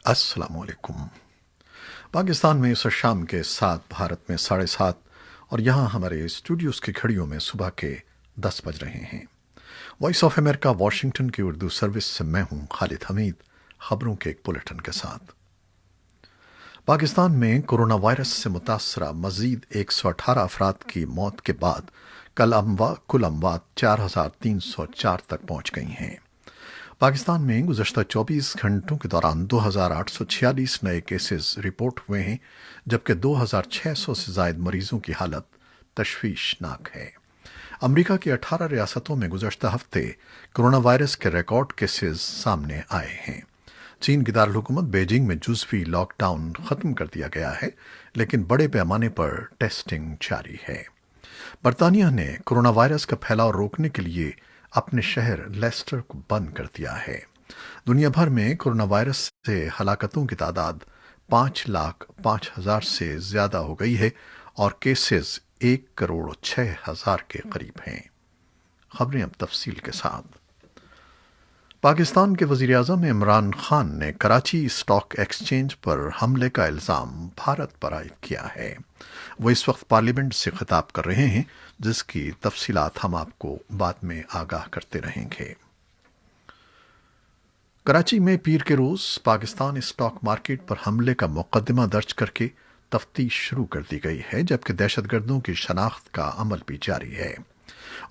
अस्सलाम वालेकुम। पाकिस्तान में इस शाम के 7, भारत में 7:30 और यहाँ हमारे स्टूडियोज़ की घड़ियों में सुबह के 10 बज रहे हैं। वॉइस ऑफ अमेरिका वाशिंगटन की उर्दू सर्विस से मैं हूँ खालिद हमीद, खबरों के एक बुलेटिन के साथ। पाकिस्तान में कोरोना वायरस से मुतासरा मजीद 118 अफराद की मौत के बाद कुल अमवात 4,304 तक पहुँच गई हैं। पाकिस्तान में गुज़श्ता 24 घंटों के दौरान 2,846 नए केसेस रिपोर्ट हुए हैं, जबकि 2,600 से ज़ायद मरीजों की हालत तशवीशनाक है। अमरीका की 18 रियासतों में गुज़श्ता हफ्ते कोरोना वायरस के रिकॉर्ड केसेस सामने आए हैं। चीन की दारुल-हुकूमत बीजिंग में जुज़वी लॉकडाउन ख़त्म कर दिया गया है, लेकिन बड़े पैमाने पर टेस्टिंग जारी है। बरतानिया ने कोरोना वायरस का फैलाव रोकने के लिए अपने शहर लेस्टर को बंद कर दिया है। दुनिया भर में कोरोना वायरस से हलाकतों की तादाद 5,05,000 से ज़्यादा हो गई है और केसेस 1,06,000 के करीब हैं। खबरें अब तफसील के साथ। पाकिस्तान के वज़ीर-ए-आज़म इमरान खान ने कराची स्टॉक एक्सचेंज पर हमले का इल्ज़ाम भारत पर आयद किया है। वो इस वक्त पार्लियामेंट से खिताब कर रहे हैं, जिसकी तफसीलात हम आपको बाद में आगाह करते रहेंगे। कराची में पीर के रोज़ पाकिस्तान स्टॉक मार्केट पर हमले का मुकदमा दर्ज करके तफ्तीश शुरू कर दी गई है, जबकि दहशतगर्दों की शनाख्त का अमल भी जारी है।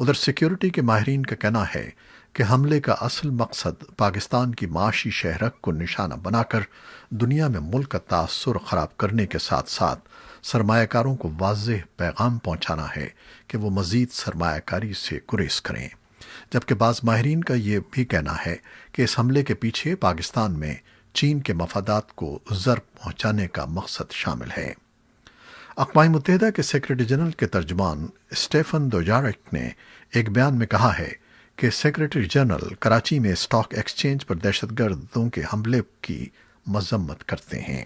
उधर सिक्योरिटी के माहिरीन का कहना है कि हमले का असल मकसद पाकिस्तान की माशी शहरत को निशाना बनाकर दुनिया में मुल्क का तासुर ख़राब करने के साथ साथ सरमायाकारों को वाज़ेह पैगाम पहुंचाना है कि वो मज़ीद सरमायाकारी से गुरेज करें। जबकि बाज़ माहिरीन का ये भी कहना है कि इस हमले के पीछे पाकिस्तान में चीन के मफादात को ज़र पहुंचाने का मकसद शामिल है। अक़वाम मुत्तहिदा के सेक्रेटरी जनरल के तर्जुमान स्टेफन दुजारिक ने एक बयान में कहा है कि सेक्रेटरी जनरल कराची में स्टॉक एक्सचेंज पर दहशतगर्दों के हमले की मजम्मत करते हैं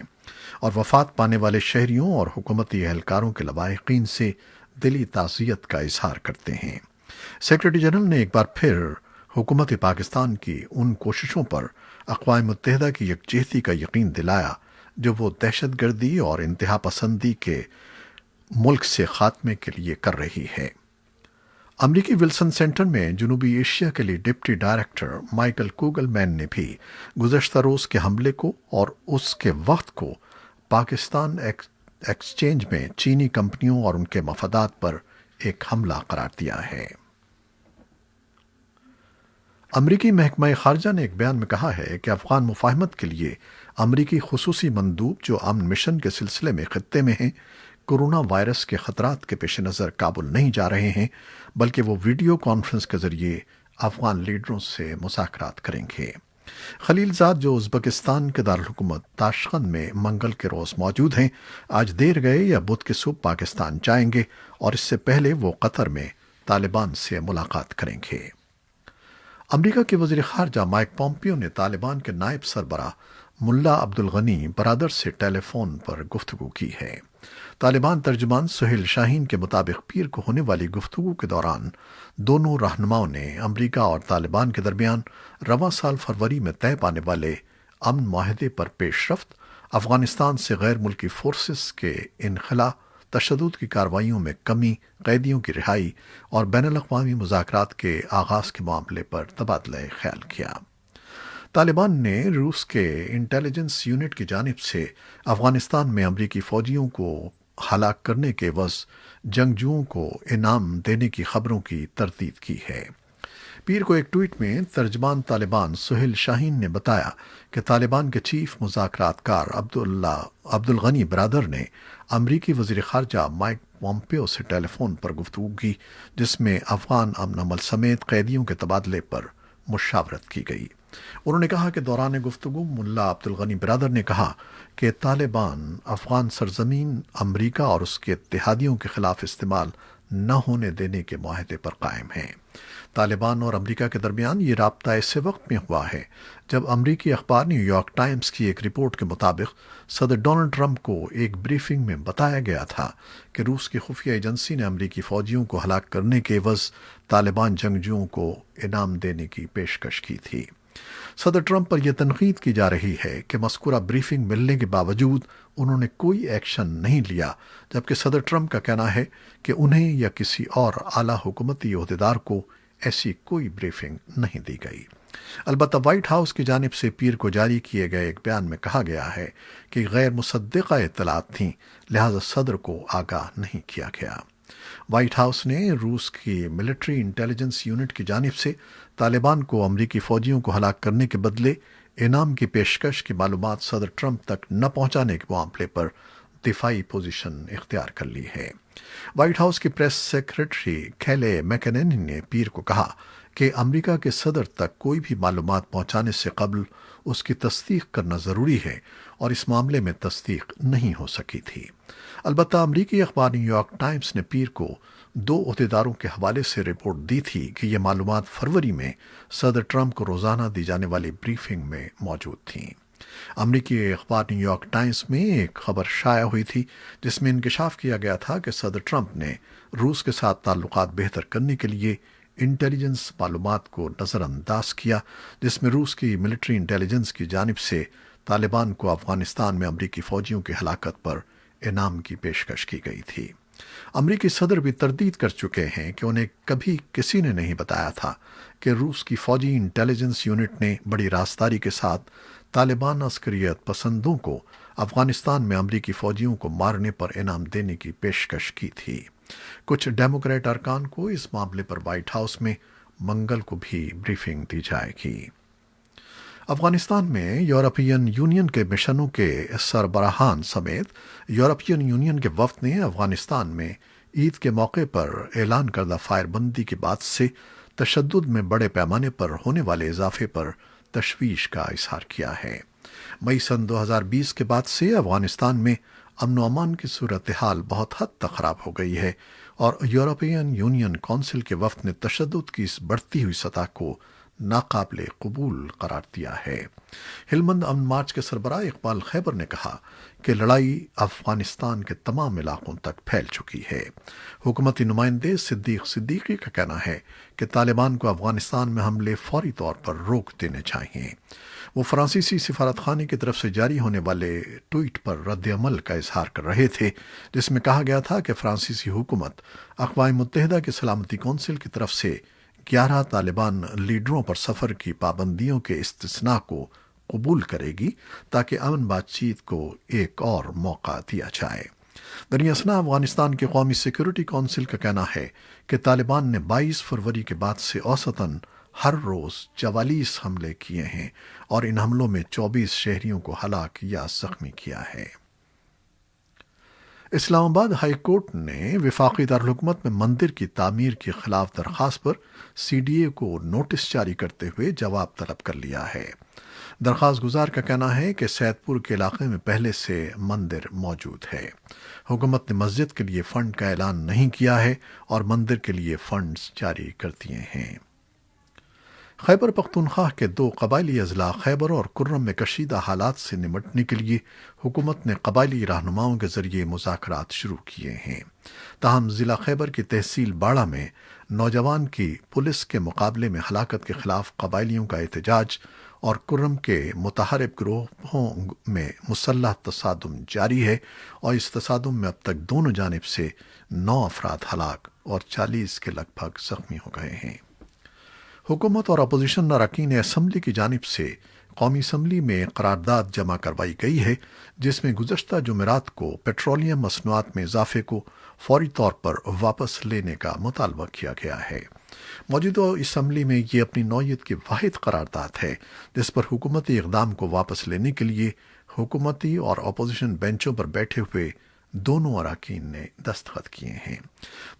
और वफात पाने वाले शहरियों और हुकूमती एहलकारों के लवाहिकीन से दिली ताज़ियत का इजहार करते हैं। सेक्रेटरी जनरल ने एक बार फिर हुकूमत पाकिस्तान की उन कोशिशों पर अक़वाम मुत्तहिदा की यकजहती का यकीन दिलाया जो वो दहशतगर्दी और इंतहा पसंदी के मुल्क से खात्मे के लिए कर रही है। अमरीकी विल्सन सेंटर में जनूबी एशिया के लिए डिप्टी डायरेक्टर माइकल कुगलमैन ने भी गुज़श्ता रोज़ के हमले को और उसके वक्त को पाकिस्तान एक्सचेंज में चीनी कंपनियों और उनके मफादात पर एक हमला करार दिया है। अमरीकी महकमा खारजा ने एक बयान में कहा है कि अफगान मुफाहमत के लिए अमरीकी खुसूसी मंदूब जो अमन मिशन के सिलसिले में खित्ते में हैं, कोरोना वायरस के खतरात के पेश नज़र काबुल नहीं जा रहे हैं, बल्कि वो वीडियो कॉन्फ्रेंस के जरिए अफगान लीडरों से मुज़ाकरात करेंगे। खलीलजाद जो उज़्बेकिस्तान के दारुल-हुकूमत ताशकंद में मंगल के रोज़ मौजूद हैं, आज देर गए या बुध की सुबह पाकिस्तान जाएंगे और इससे पहले वो कतर में तालिबान से मुलाकात करेंगे। अमरीका के वज़ीर ख़ारजा माइक पॉम्पियो ने तालिबान के नायब सरबराह मुल्ला अब्दुल गनी बरादर से टेलीफोन पर गुफ्तगू की है। तालिबान तर्जुमान सुहेल शाहीन के मुताबिक पीर को होने वाली गुफ्तगू के दौरान दोनों रहनुमाओं ने अमरीका और तालिबान के दरमियान रवां साल फरवरी में तय पाने वाले अमन माहदे पर पेशरफ्त, अफगानिस्तान से गैर मुल्की फोर्सेस के इनखला, तशद्दुद की कार्रवाइयों में कमी, कैदियों की रिहाई और बैनुल-अक़वामी मुज़ाकरात के आगाज़ के मामले पर तबादला ख्याल किया। तालिबान ने रूस के इंटेलिजेंस यूनिट की जानिब से अफगानिस्तान में अमरीकी फ़ौजियों को हलाक करने के एवज़ जंगजुओं को इनाम देने की खबरों की तरदीद की है। पीर को एक ट्वीट में तर्जमान तालिबान सुहेल शाहीन ने बताया कि तालिबान के चीफ मुज़ाकरातकार अब्दुल गनी बरादर ने अमरीकी वज़ीर ख़ारजा माइक पॉम्पियो से टेलीफोन पर गुफ्तगू की, जिसमें अफ़गान अमन अमल समेत कैदियों के तबादले पर मुशावरत की गई। उन्होंने कहा कि दौरान गुफ्तगू मुल्ला अब्दुल गनी बरादर ने कहा कि तालिबान अफ़गान सरजमीन अमरीका और उसके इत्तेहादियों के खिलाफ इस्तेमाल न होने देने के मुआहदे पर कायम है। तालिबान और अमरीका के दरमियान ये राब्ता ऐसे वक्त में हुआ है जब अमरीकी अखबार न्यूयॉर्क टाइम्स की एक रिपोर्ट के मुताबिक सदर डोनाल्ड ट्रंप को एक ब्रीफिंग में बताया गया था कि रूस की खुफिया एजेंसी ने अमरीकी फ़ौजियों को हलाक करने के एवज़ तालिबान जंगजुओं को इनाम देने की पेशकश की थी। صدر ٹرمپ پر یہ تنقید کی جا رہی ہے کہ مذکورہ بریفنگ ملنے کے باوجود انہوں نے کوئی ایکشن نہیں لیا، جبکہ صدر ٹرمپ کا کہنا ہے کہ انہیں یا کسی اور اعلیٰ حکومتی عہدیدار کو ایسی کوئی بریفنگ نہیں دی گئی۔ البتہ وائٹ ہاؤس کی جانب سے پیر کو جاری کیے گئے ایک بیان میں کہا گیا ہے کہ غیر مصدقہ اطلاعات تھیں، لہذا صدر کو آگاہ نہیں کیا گیا۔ وائٹ ہاؤس نے روس کی ملٹری انٹیلیجنس یونٹ کی جانب سے طالبان کو امریکی فوجیوں کو ہلاک کرنے کے بدلے انعام کی پیشکش کی معلومات صدر ٹرمپ تک نہ پہنچانے کے معاملے پر دفاعی پوزیشن اختیار کر لی ہے۔ وائٹ ہاؤس کی پریس سیکریٹری کیلے میکنن نے پیر کو کہا کہ امریکہ کے صدر تک کوئی بھی معلومات پہنچانے سے قبل اس کی تصدیق کرنا ضروری ہے، اور اس معاملے میں تصدیق نہیں ہو سکی تھی۔ البتہ امریکی اخبار نیو یارک ٹائمز نے پیر کو 2 عہدیداروں کے حوالے سے رپورٹ دی تھی کہ یہ معلومات فروری میں صدر ٹرمپ کو روزانہ دی جانے والی بریفنگ میں موجود تھیں۔ امریکی اخبار نیو یارک ٹائمز میں ایک خبر شائع ہوئی تھی جس میں انکشاف کیا گیا تھا کہ صدر ٹرمپ نے روس کے ساتھ تعلقات بہتر کرنے کے لیے انٹیلیجنس معلومات کو نظر انداز کیا، جس میں روس کی ملٹری انٹیلیجنس کی جانب سے طالبان کو افغانستان میں امریکی فوجیوں کی ہلاکت پر انعام کی پیشکش کی گئی تھی۔ امریکی صدر بھی تردید کر چکے ہیں کہ انہیں کبھی کسی نے نہیں بتایا تھا کہ روس کی فوجی انٹیلیجنس یونٹ نے بڑی رازداری کے ساتھ طالبان عسکریت پسندوں کو افغانستان میں امریکی فوجیوں کو مارنے پر انعام دینے کی پیشکش کی تھی۔ کچھ ڈیموکریٹ ارکان کو اس معاملے پر وائٹ ہاؤس میں منگل کو بھی بریفنگ دی جائے گی۔ افغانستان میں یورپین یونین کے مشنوں کے سربراہان سمیت یورپین یونین کے وفد نے افغانستان میں عید کے موقع پر اعلان کردہ فائر بندی کے بعد سے تشدد میں بڑے پیمانے پر ہونے والے اضافے پر تشویش کا اظہار کیا ہے۔ مئی سن 2020 کے بعد سے افغانستان میں امن و امان کی صورتحال بہت حد تک خراب ہو گئی ہے، اور یورپین یونین کونسل کے وفد نے تشدد کی اس بڑھتی ہوئی سطح کو ناقابل قبول قرار دیا ہے۔ ہلمند امن مارچ کے سربراہ اقبال خیبر نے کہا کہ لڑائی افغانستان کے تمام علاقوں تک پھیل چکی ہے۔ حکومتی نمائندے صدیق صدیقی کا کہنا ہے کہ طالبان کو افغانستان میں حملے فوری طور پر روک دینے چاہیے۔ وہ فرانسیسی سفارت خانے کی طرف سے جاری ہونے والے ٹویٹ پر رد عمل کا اظہار کر رہے تھے، جس میں کہا گیا تھا کہ فرانسیسی حکومت اقوام متحدہ کی سلامتی کونسل کی طرف سے 11 طالبان لیڈروں پر سفر کی پابندیوں کے استثناء کو قبول کرے گی تاکہ امن بات چیت کو ایک اور موقع دیا جائے۔ دریں اثنا افغانستان کے قومی سیکورٹی کونسل کا کہنا ہے کہ طالبان نے 22 فروری کے بعد سے اوسطاً ہر روز 44 حملے کیے ہیں، اور ان حملوں میں 24 شہریوں کو ہلاک یا زخمی کیا ہے۔ اسلام آباد ہائی کورٹ نے وفاقی دارالحکومت میں مندر کی تعمیر کی خلاف درخواست پر سی ڈی اے کو نوٹس جاری کرتے ہوئے جواب طلب کر لیا ہے۔ درخواست گزار کا کہنا ہے کہ سید پور کے علاقے میں پہلے سے مندر موجود ہے۔ حکومت نے مسجد کے لیے فنڈ کا اعلان نہیں کیا ہے اور مندر کے لیے فنڈز جاری کر دیے ہیں۔ خیبر پختونخوا کے 2 قبائلی اضلاع خیبر اور کرم میں کشیدہ حالات سے نمٹنے کے لیے حکومت نے قبائلی رہنماؤں کے ذریعے مذاکرات شروع کیے ہیں۔ تاہم ضلع خیبر کی تحصیل باڑہ میں نوجوان کی پولیس کے مقابلے میں ہلاکت کے خلاف قبائلیوں کا احتجاج اور کرم کے متحارب گروہوں میں مسلح تصادم جاری ہے، اور اس تصادم میں اب تک دونوں جانب سے 9 افراد ہلاک اور 40 کے لگ بھگ زخمی ہو گئے ہیں۔ حکومت اور اپوزیشن اراکین اسمبلی کی جانب سے قومی اسمبلی میں قرارداد جمع کروائی گئی ہے، جس میں گزشتہ جمعرات کو پیٹرولیم مصنوعات میں اضافے کو فوری طور پر واپس لینے کا مطالبہ کیا گیا ہے۔ موجودہ اسمبلی میں یہ اپنی نوعیت کی واحد قرارداد ہے جس پر حکومتی اقدام کو واپس لینے کے لیے حکومتی اور اپوزیشن بینچوں پر بیٹھے ہوئے دونوں اراکین نے دستخط کیے ہیں۔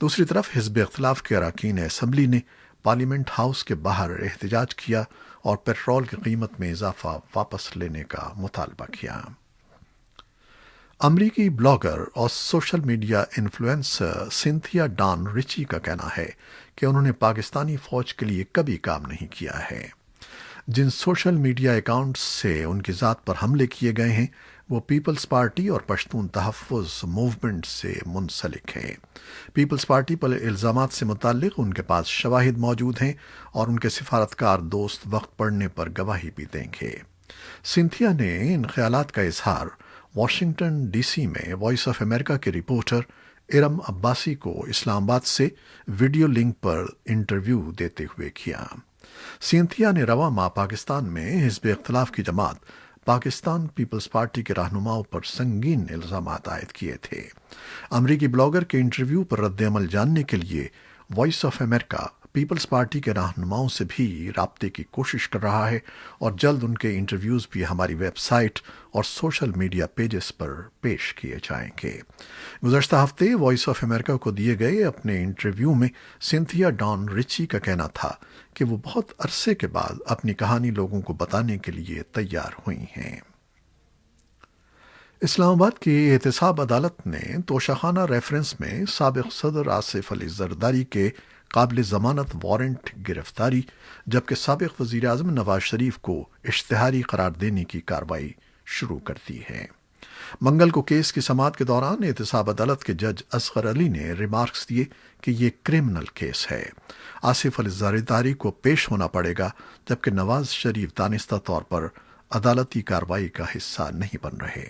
دوسری طرف حزب اختلاف کے اراکین اسمبلی نے پارلیمنٹ ہاؤس کے باہر احتجاج کیا اور پیٹرول کی قیمت میں اضافہ واپس لینے کا مطالبہ کیا۔ امریکی بلاگر اور social media influencer Cynthia Dawn Ritchie کا کہنا ہے کہ انہوں نے پاکستانی فوج کے لیے کبھی کام نہیں کیا ہے۔ जिन सोशल मीडिया अकाउंट्स से उनकी ज़ात पर हमले किए गए हैं वो पीपल्स पार्टी और पश्तून तहफ़्फ़ुज़ मूवमेंट से मुंसलिक हैं। पीपल्स पार्टी पर इल्ज़ामात से मुताल्लिक़ उनके पास शवाहिद मौजूद हैं और उनके सिफारतकार दोस्त वक्त पड़ने पर गवाही भी देंगे। सिंथिया ने इन ख्यालात का इजहार वाशिंगटन डीसी में वॉइस ऑफ अमेरिका के रिपोर्टर इरम अब्बासी को इस्लामाबाद से वीडियो लिंक पर इंटरव्यू देते हुए किया। सिंथिया ने रवा माह पाकिस्तान में हिज़्ब इख्तिलाफ की जमात पाकिस्तान पीपल्स पार्टी के रहनुमाओं पर संगीन इल्ज़ामात आयद किए थे। अमरीकी ब्लॉगर के इंटरव्यू पर रद्द-ए-अमल जानने के लिए voice of America Peoples Party के रहनुमाओं से भी राब्ते की कोशिश कर रहा है और जल्द उनके इंटरव्यूज़ भी हमारी वेबसाइट और सोशल मीडिया पेजेस पर पेश किए जाएंगे। गुज़श्ता हफ्ते वॉइस ऑफ अमेरिका को दिए गए अपने इंटरव्यू में सिंथिया डॉन रिची का कहना था कि वो बहुत अरसे के बाद अपनी कहानी लोगों को बताने के लिए तैयार हुई हैं। इस्लामाबाद की एहतसाब अदालत ने तोशाखाना रेफरेंस में साबिक सदर आसिफ अली जरदारी के काबिल ज़मानत वारंट गिरफ्तारी जबकि साबिक वज़ीर आज़म नवाज शरीफ को इश्तिहारी करार देने की कार्रवाई शुरू कर दी है। मंगल को केस की समाअत के दौरान एहतसाब अदालत के जज असगर अली ने रिमार्क्स दिए कि ये क्रिमिनल केस है। आसिफ अली जरदारी को पेश होना पड़ेगा जबकि नवाज शरीफ दानिस्ता तौर पर अदालती कार्रवाई का हिस्सा नहीं बन रहे।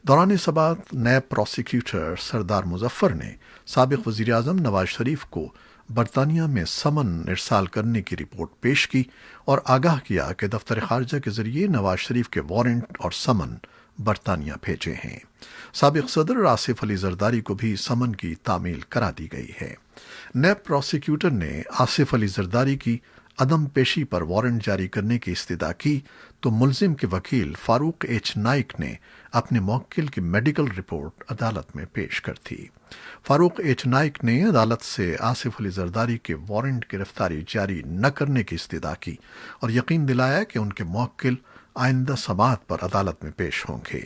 दौरान समाअत नैब प्रोसिक्यूटर सरदार मुजफ्फर ने साबिक वज़ीर आज़म नवाज शरीफ को बरतानिया में समन इरसाल करने की रिपोर्ट पेश की और आगाह किया कि दफ्तर खारजा के जरिए नवाज शरीफ के वारंट और समन बरतानिया भेजे हैं। साबिक सदर आसिफ अली जरदारी को भी समन की तामील करा दी गई है। नैब प्रोसिक्यूटर ने आसिफ अली जरदारी की अदम पेशी पर वारंट जारी करने की इस्तदा की तो मुल्जिम के वकील फारूक एच नाइक ने अपने मौक्किल की मेडिकल रिपोर्ट अदालत में पेश कर दी। फारूक एच नाइक ने अदालत से आसिफ अली जरदारी के वारंट गिरफ्तारी जारी न करने की इस्तदा की और यकीन दिलाया कि उनके मौक्किल आइंदा समाअत पर अदालत में पेश होंगे।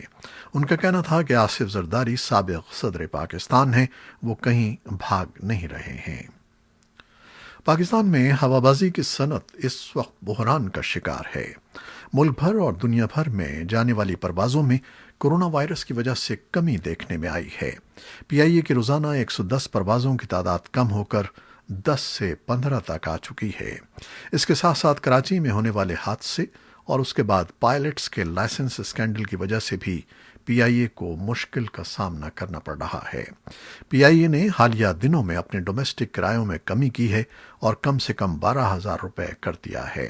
उनका कहना था कि आसिफ जरदारी साबिक सदर पाकिस्तान हैं, वो कहीं भाग नहीं रहे हैं। पाकिस्तान में हवाबाजी की सनत इस वक्त बुहरान का शिकार है। मुल्क भर और दुनिया भर में जाने वाली परवाज़ों में कोरोना वायरस की वजह से कमी देखने में आई है। पीआईए की रोज़ाना 110 परवाज़ों की तादाद कम होकर 10 से 15 तक आ चुकी है। इसके साथ साथ कराची में होने वाले हादसे और उसके बाद पायलट्स के लाइसेंस स्कैंडल की वजह से भी पीआईए को मुश्किल का सामना करना पड़ रहा है। पीआईए ने हालिया दिनों में अपने डोमेस्टिक किरायों में कमी की है और कम से कम 12,000 रुपए कर दिया है।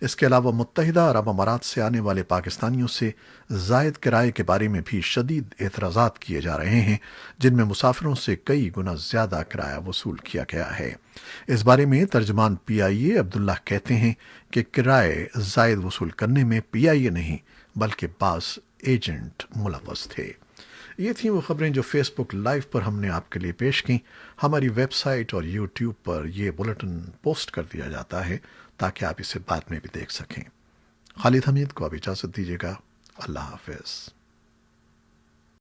इसके अलावा मुत्तहिदा अरब अमारात से आने वाले पाकिस्तानियों से जायद किराए के बारे में भी शदीद एतराज़ात किए जा रहे हैं, जिनमें मुसाफिरों से कई गुना ज़्यादा किराया वसूल किया गया है। इस बारे में तर्जमान पीआईए अब्दुल्लाह कहते हैं कि किराए जायद वसूल करने में पीआईए नहीं बल्कि बास एजेंट मुलव्वस थे। ये थी वो खबरें जो फेसबुक लाइव पर हमने आपके लिए पेश की। हमारी वेबसाइट और यूट्यूब पर यह बुलेटिन पोस्ट कर दिया जाता है ताकि आप इसे बाद में भी देख सकें। खालिद हमीद को अब इजाज़त दीजिएगा। अल्लाह हाफ़िज़।